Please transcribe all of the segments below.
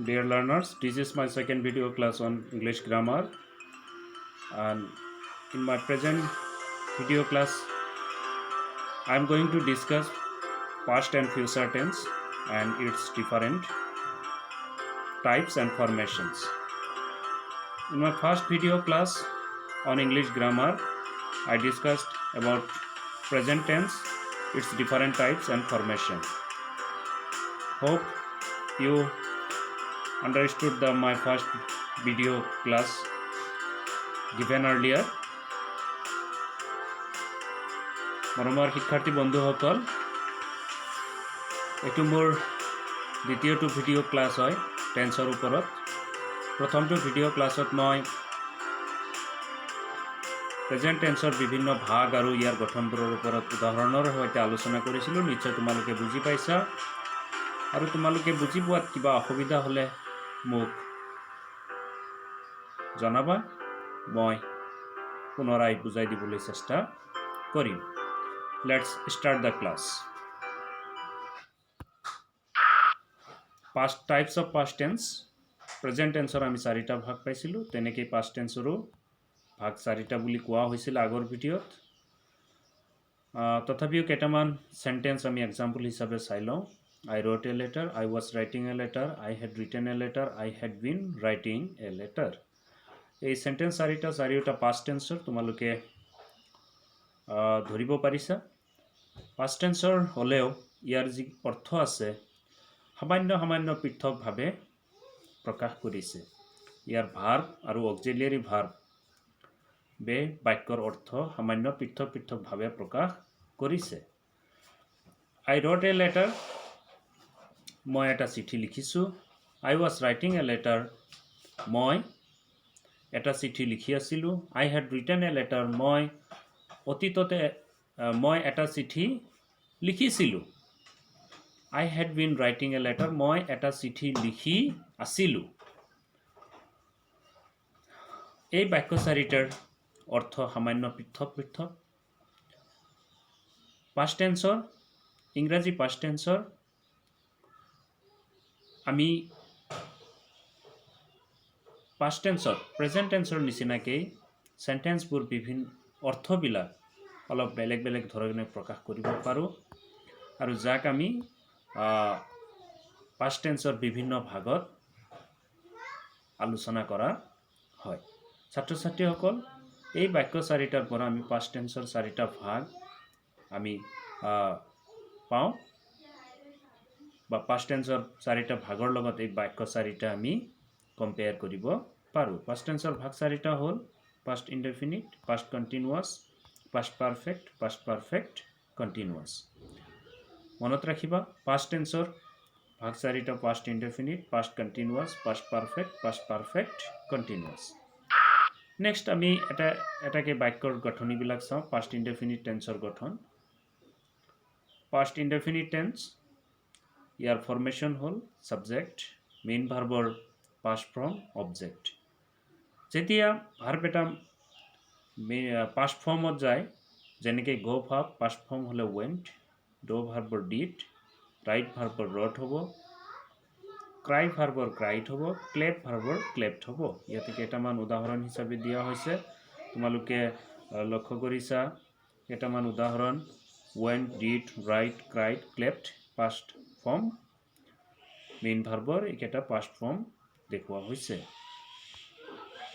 Dear learners, this is my second video class on English grammar, and in my present video class I am going to discuss past and future tense and its different types and formations. In my first video class on English grammar, I discussed about present tense, its different types and formation. Hope you understood my first video class given earlier. মৰমৰ শিক্ষাৰ্থী বন্ধুসকল, এইটো মোৰ দ্বিতীয়টো video' class হয় টেন্সৰ ওপৰত। প্ৰথমটো video' ক্লাছত মই প্ৰেজেণ্ট টেন্সৰ বিভিন্ন ভাগ আৰু ইয়াৰ গঠনবোৰৰ ওপৰত উদাহৰণৰ সৈতে আলোচনা কৰিছিলোঁ। নিশ্চয় তোমালোকে বুজি পাইছা, আৰু তোমালোকে বুজি পোৱাত কিবা অসুবিধা হ'লে মোক জনাবা, মই পুনৰাই বুজাই দিবলৈ চেষ্টা কৰিম। Let's start the class. Past types of past tense. Present tense আমি চাৰিটা ভাগ পাইছিলোঁ, তেনেকৈ past tenseৰো ভাগ চাৰিটা বুলি কোৱা হৈছিল আগৰ ভিডিঅ'ত। তথাপিও কেইটামান সেন্টেন্স আমি এক্সাম্পল হিচাপে চাই লওঁ। I wrote a letter, I was writing a letter, I had written a letter, I had been writing a letter. এই সেন্টেন্স চাৰিওটা past tenseৰ তোমালোকে ধৰিব পাৰিছা। past tenseৰ হ'লেও ইয়াৰ যি অৰ্থ আছে সামান্য পৃথকভাৱে প্ৰকাশ কৰিছে। ইয়াৰ ভাৰ্ব আৰু অক্সিলিয়াৰী ভাৰ্বে বাক্যৰ অৰ্থ সামান্য পৃথকভাৱে প্ৰকাশ কৰিছে। I wrote a letter, মই এটা চিঠি লিখিছোঁ। I was writing a letter, মই এটা চিঠি লিখি আছিলোঁ। I had written a letter, মই অতীততে মই এটা চিঠি লিখিছিলোঁ। I had been writing a letter, মই এটা চিঠি লিখি আছিলোঁ। এই বাক্য চাৰিটাৰ অৰ্থ সামান্য পৃথক। past tenseৰ ইংৰাজী past tenseৰ আমি past tenseৰ present tenseৰ নিচিনাকৈ সেন্টেন্সবোৰ বিভিন্ন অৰ্থবিলাক অলপ বেলেগ ধৰণে প্ৰকাশ কৰিব পাৰোঁ, আৰু যাক আমি past tenseৰ বিভিন্ন ভাগত আলোচনা কৰা হয়। ছাত্ৰ ছাত্ৰীসকল, এই বাক্য চাৰিটাৰ পৰা আমি past tenseৰ চাৰিটা ভাগ আমি পাওঁ, বা past tenseৰ চাৰিটা ভাগৰ লগত এই বাক্য চাৰিটা আমি কম্পেয়াৰ কৰিব পাৰোঁ। past tenseৰ ভাগ চাৰিটা হ'ল past indefinite, past continuous, past perfect, continuous. মনত ৰাখিবা, past tenseৰ ভাগ চাৰিটা past indefinite, past continuous, past perfect, continuous. Next আমি এটাকে বাক্যৰ গঠনিবিলাক চাওঁ। past indefinite tenseৰ গঠন। past indefinite tense, ইয়াৰ ফৰ্মেশ্যন হ'ল সাবজেক্ট, মেইন ভাৰ্বৰ past form, অবজেক্ট। যেতিয়া ভাৰ্ব এটা past formত যায়, যেনেকৈ go ভাৰ্ব past form হ'লে went, do ভাৰ্বৰ did, write ভাৰ্বৰ wrote হ'ব, cry ভাৰ্বৰ cried হ'ব, clap ভাৰ্বৰ clapped হ'ব। ইয়াতে কেইটামান উদাহৰণ হিচাপে দিয়া হৈছে, তোমালোকে লক্ষ্য কৰিছা। কেইটামান উদাহৰণ went, did, write, cried, clapped, past form, main ভাৰ্বৰ এইকেইটা past form দেখুওৱা হৈছে।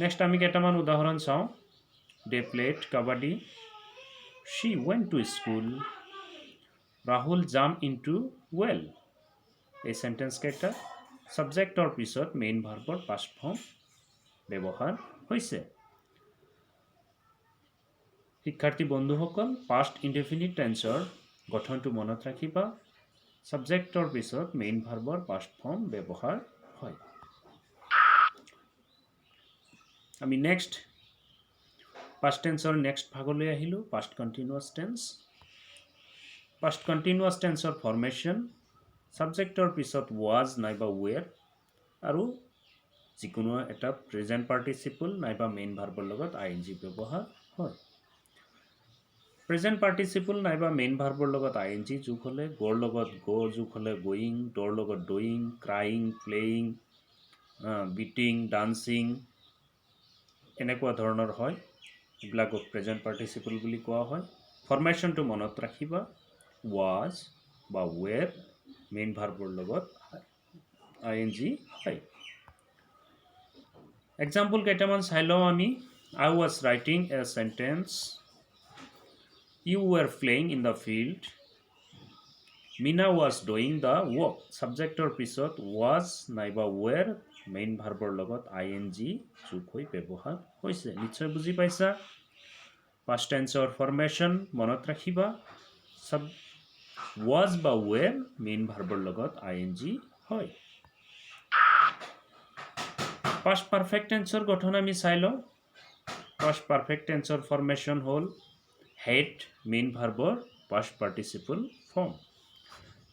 নেক্সট আমি কেইটামান উদাহৰণ চাওঁ। they played kabaddi, she went to school, Rahul jumped into well। এই সেন্টেন্স কেইটা সাবজেক্টৰ পিছত মেইন ভাৰ্বৰ past form ব্যৱহাৰ হৈছে। শিক্ষাৰ্থী বন্ধুসকল, past indefinite tenseৰ গঠনটো মনত ৰাখিবা, সাবজেক্টৰ পিছত মেইন ভাৰ্বৰ past form ব্যৱহাৰ হয়। আমি নেক্সট past tenseৰ নেক্সট ভাগলৈ আহিলোঁ, past continuous tense. past continuous tenseৰ ফৰ্মেশ্যন সাবজেক্টৰ পিছত was নাইবা were আৰু যিকোনো এটা প্ৰেজেণ্ট পাৰ্টিচিপল নাইবা মেইন ভাৰ্বৰ লগত ing ব্যৱহাৰ হয়। প্ৰেজেণ্ট পাৰ্টিচিপল নাইবা মেইন ভাৰ্বৰ লগত ing যোগ হ'লে, goৰ লগত go যোগ হ'লে going, doৰ লগত doing, crying, playing, beating dancing এনেকুৱা ধৰণৰ হয় এইবিলাকক প্ৰেজেণ্ট পাৰ্টিচিপল বুলি কোৱা হয় ফৰ্মেশ্যনটো মনত ৰাখিবা ৱাজ বা ৱেৰ মেইন ভাৰ্বৰ লগত ING হয় এক্সাম্পল কেইটামান চাই লওঁ আমি I was writing a sentence you were playing in the field Mina was doing the work subjector পিছত was নাইবা were মেইন ভাৰ্বৰ লগত ING যোগ হৈ ব্যৱহাৰ হৈছে নিশ্চয় বুজি পাইছা past tenseৰ ফৰ্মেশ্যন মনত ৰাখিবা sub was বা were মেইন ভাৰ্বৰ লগত ING হয় past perfect tenseৰ গঠন আমি চাই লওঁ past perfect tenseৰ ফৰ্মেশ্যন হ'ল had মেইন ভাৰ্বৰ past participle form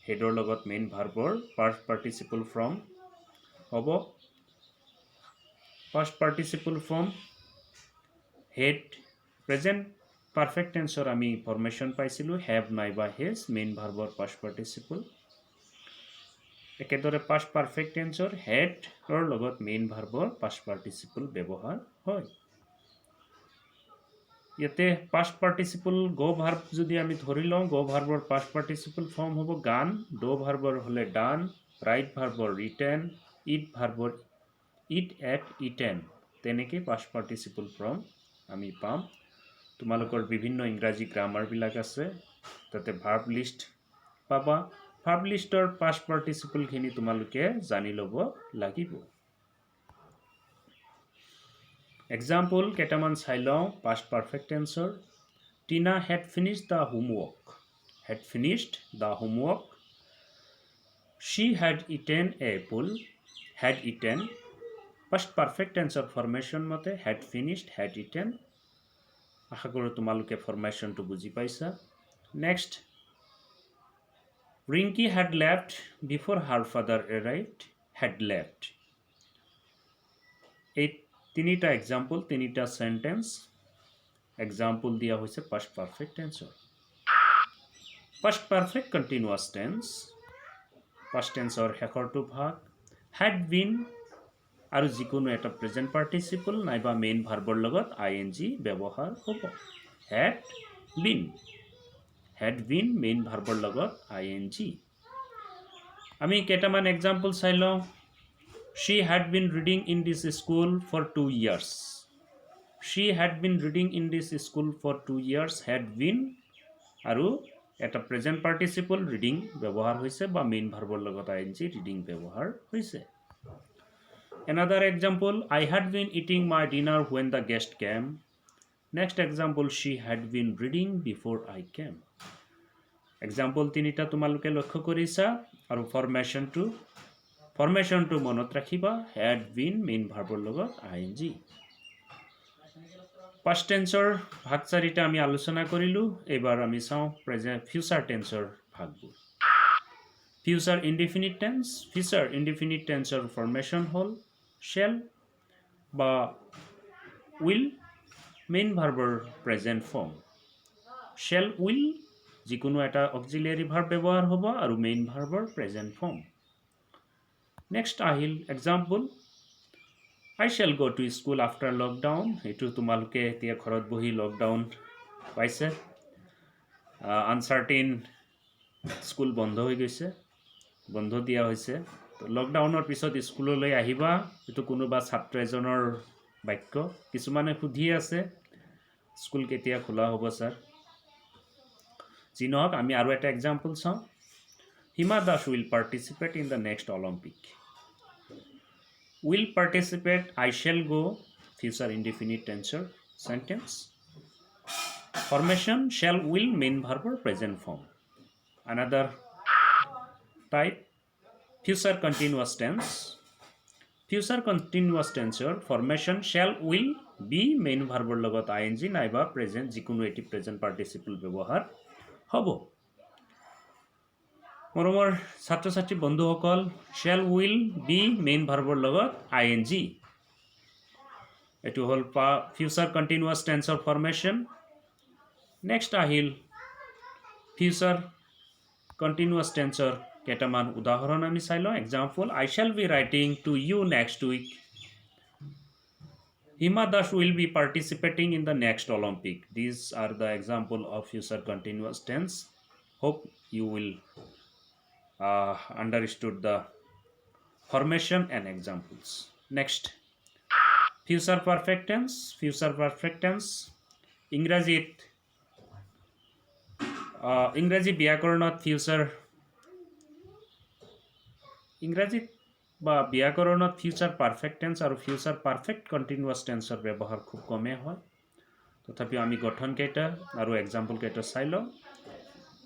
হেডৰ লগত মেইন ভাৰ্বৰ past participle form হ'ব past participle form had present perfect tenseৰ আমি ফৰ্মেশ্যন পাইছিলোঁ have নাইবা has মেইন ভাৰ্বৰ past participle একেদৰে past perfect tenseৰ hadৰ লগত মেইন ভাৰ্বৰ past participle ব্যৱহাৰ হয় ইয়াতে past participle go verb যদি আমি ধৰি লওঁ go verbৰ past participle form হ'ব গান do verbৰ হ'লে done write verbৰ written eat verbৰ eat at eaten তেনেকৈ past participle form আমি পাম তোমালোকৰ বিভিন্ন ইংৰাজী গ্ৰামাৰবিলাক আছে তাতে verb list পাবা verb listor past participle খিনি তোমালোকে জানি ল'ব লাগিব Example কেইটামান চাই লওঁ past perfect tenseৰ Tina had finished the homework had finished the homework she had eaten an apple had eaten past perfect tenseৰ formation মতে had finished had eaten আশা কৰোঁ তোমালোকে ফৰ্মেশ্যনটো বুজি পাইছা next Rinky had left before her father arrived had left এই তিনিটা example তিনিটা sentence example দিয়া হৈছে past perfect tenseৰ past perfect continuous tense past tenseৰ শেষৰটো ভাগ had been আৰু যিকোনো এটা প্ৰেজেন্ট পাৰ্টিচিপল নাইবা মেইন ভাৰ্বৰ লগত ING ব্যৱহাৰ হ'ব had been মেইন ভাৰ্বৰ লগত ING আমি কেইটামান এক্সাম্পল চাই লওঁ She had been reading in this school for 2 years. She had been reading in this school for 2 years. Had been আৰু এটা প্ৰেজেন্ট পাৰ্টিচিপল ৰিডিং ব্যৱহাৰ হৈছে বা মেইন ভাৰ্বৰ লগত ING ৰিডিং ব্যৱহাৰ হৈছে Another example I had been eating my dinner when the guest came. Next example she had been reading before I came. Example তিনিটা তোমালোকে লক্ষ্য কৰিছা আৰু ফৰ্মেশ্যনটো মনত ৰাখিবা had been মেইন ভাৰ্বৰ লগত ING past tenseৰ ভাগ চাৰিটা আমি আলোচনা কৰিলোঁ এবাৰ আমি চাওঁ প্ৰেজেন্ট ফিউচাৰ টেন্সৰ ভাগবোৰ ফিউচাৰ ইনডিফিনিট টেন্সৰ ফৰ্মেশ্যন হ'ল shall বা will মেইন ভাৰ্বৰ প্ৰেজেন্ট ফৰ্ম shall will যিকোনো এটা অক্সিলিয়াৰী ভাৰ্ব ব্যৱহাৰ হ'ব আৰু মেইন ভাৰ্বৰ প্ৰেজেন্ট ফৰ্ম Next আহিল example I shall go to school after lockdown এটো তোমালোকে এতিয়া ঘৰত বহি লকডাউন পাইছে আনসাৰ্টেইন স্কুল বন্ধ হৈ গৈছে বন্ধ দিয়া হৈছে তো লকডাউনৰ পিছত স্কুললৈ আহিবা এটো কোনোবা ছাত্ৰ এজনৰ বাক্য কিছুমানে সুধি আছে স্কুল কেতিয়া খোলা হ'ব স্যাৰ জিনক আমি আৰু এটা এক্সাম্পল চাওঁ Hima Das will participate in the next Olympic. Will participate, I shall go, future indefinite tensor sentence. Formation, shall, will, main verb or present form. Another type, future continuous tense. Future continuous tensor, formation, shall, will, be, main verb or logot ING, naiba, present, jikono eti present participle ব্যবহাৰ হ'ব মৰমৰ ছাত্ৰ ছাত্ৰী বন্ধুসকল shall will be main ভাৰ্বৰ লগত ING এটো হল future continuous টেন্সৰ formation next আহিল ফিউচাৰ কন্টিনিউয়াস টেন্সৰ কেইটামান উদাহৰণ আমি চাই লওঁ example I shall be writing to you next week Hima Das will be participating in the next Olympic. These are the example of future continuous tense. Hope you will understood the formation and examples. Next, future perfect tense. Future perfect tense. ইংৰাজী ব্যাকৰণত future perfect tense আৰু future perfect continuous টেন্সৰ ব্যৱহাৰ খুব কমেই হয় তথাপিও আমি গঠন কেইটা আৰু এক্সাম্পল কেইটা চাই লওঁ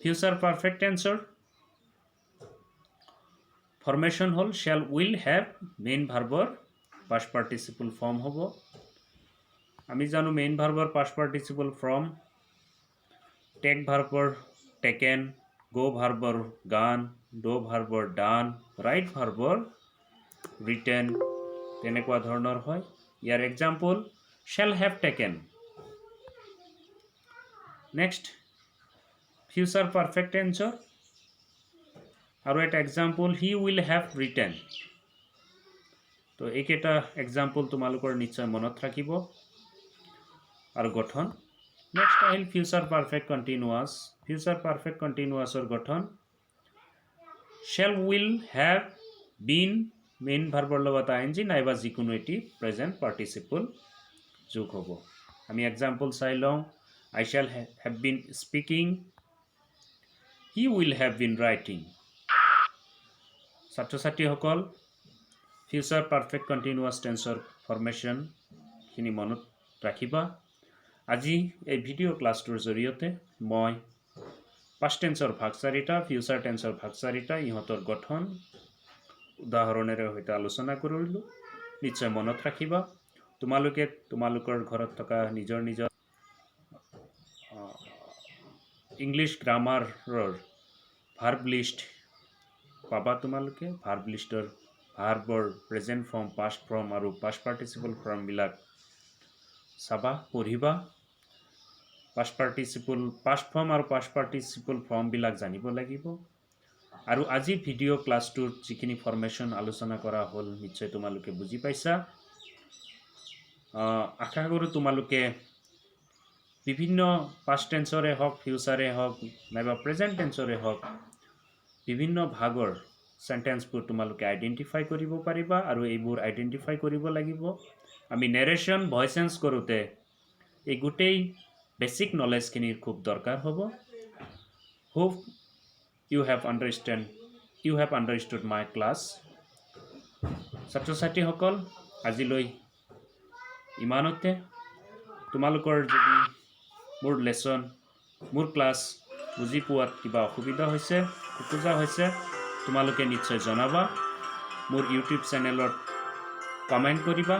ফিউচাৰ পাৰফেক্ট টেন্সৰ ফৰ্মেশ্যন হ'ল শ্যাল উইল হেভ মেইন ভাৰ্বৰ পাষ্ট পাৰ্টিচিপল ফৰ্ম হ'ব আমি জানো মেইন ভাৰ্বৰ পাষ্ট পাৰ্টিচিপল ফৰ্ম টেক ভাৰ্বৰ টেকেন গো ভাৰ্বৰ gone do ভাৰ্বৰ done right ভাৰ্বৰ written তেনেকুৱা ধৰণৰ হয় ইয়াৰ example shall have taken next future perfect টেন্সৰ আৰু এটা example he will have written তো এইকেইটা এক্সাম্পল তোমালোকৰ নিশ্চয় মনত থাকিব আৰু গঠন নেক্সট আহিল future perfect continuous future perfect কণ্টিনিউৱাছৰ গঠন shall will have been main ভাৰ্বৰ লগত আইএনজি নাইবা যিকোনো এটি প্ৰেজেণ্ট পাৰ্টিচিপল যোগ হ'ব আমি এক্সাম্পল চাই লওঁ I shall have been speaking he will have been writing ছাত্ৰ ছাত্ৰীসকল ফিউচাৰ পাৰফেক্ট কণ্টিনিউৱাছ টেন্সৰ ফৰ্মেশ্যনখিনি মনত ৰাখিবা আজি এই ভিডিঅ' ক্লাছটোৰ জৰিয়তে মই পাষ্ট টেন্সৰ ভাগ চাৰিটা ফিউচাৰ টেন্সৰ ভাগ চাৰিটা ইহঁতৰ গঠন উদাহৰণেৰে সৈতে আলোচনা কৰিলোঁ নিশ্চয় মনত ৰাখিবা তোমালোকে তোমালোকৰ ঘৰত থকা নিজৰ ইংলিছ গ্ৰামাৰৰ ভাৰ্ব লিষ্ট পাবা তোমালোকে ভাৰ্ব লিষ্টৰ ভাৰ্বৰ প্ৰেজেণ্ট ফৰ্ম পাষ্ট ফৰ্ম আৰু পাষ্ট পাৰ্টিচিপল ফৰ্মবিলাক চাবা পঢ়িবা পাষ্ট ফৰ্ম আৰু পাষ্ট পাৰ্টিচিপল ফৰ্মবিলাক জানিব লাগিব আৰু আজি ভিডিঅ' ক্লাছটোৰ যিখিনি ফৰ্মেশ্যন আলোচনা কৰা হ'ল নিশ্চয় তোমালোকে বুজি পাইছা আশা কৰোঁ তোমালোকে বিভিন্ন পাষ্ট টেন্সৰে হওক ফিউচাৰে হওক নাইবা প্ৰেজেণ্ট টেন্সৰে হওক বিভিন্ন ভাগৰ সেন্টেন্সবোৰ তোমালোকে আইডেন্টিফাই কৰিব পাৰিবা আৰু এইবোৰ আইডেন্টিফাই কৰিব লাগিব আমি নেৰেশ্যন ভইচ চেঞ্জ কৰোঁতে এই গোটেই বেসিক নলেজখিনিৰ খুব দৰকাৰ হ'ব hope you have understood my class ছাত্ৰ ছাত্ৰীসকল আজিলৈ ইমানতে তোমালোকৰ যদি মোৰ ক্লাছ বুজি পোৱাত কিবা অসুবিধা হৈছে খোকোজা হৈছে তোমালোকে নিশ্চয় জনাবা মোৰ ইউটিউব চেনেলত কমেণ্ট কৰিবা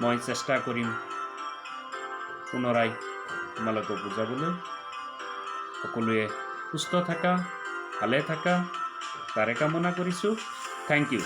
মই চেষ্টা কৰিম পুনৰাই তোমালোকক বুজাবলৈ সকলোৱে সুস্থ থাকা ভালে থাকা তাৰে কামনা কৰিছোঁ থেংক ইউ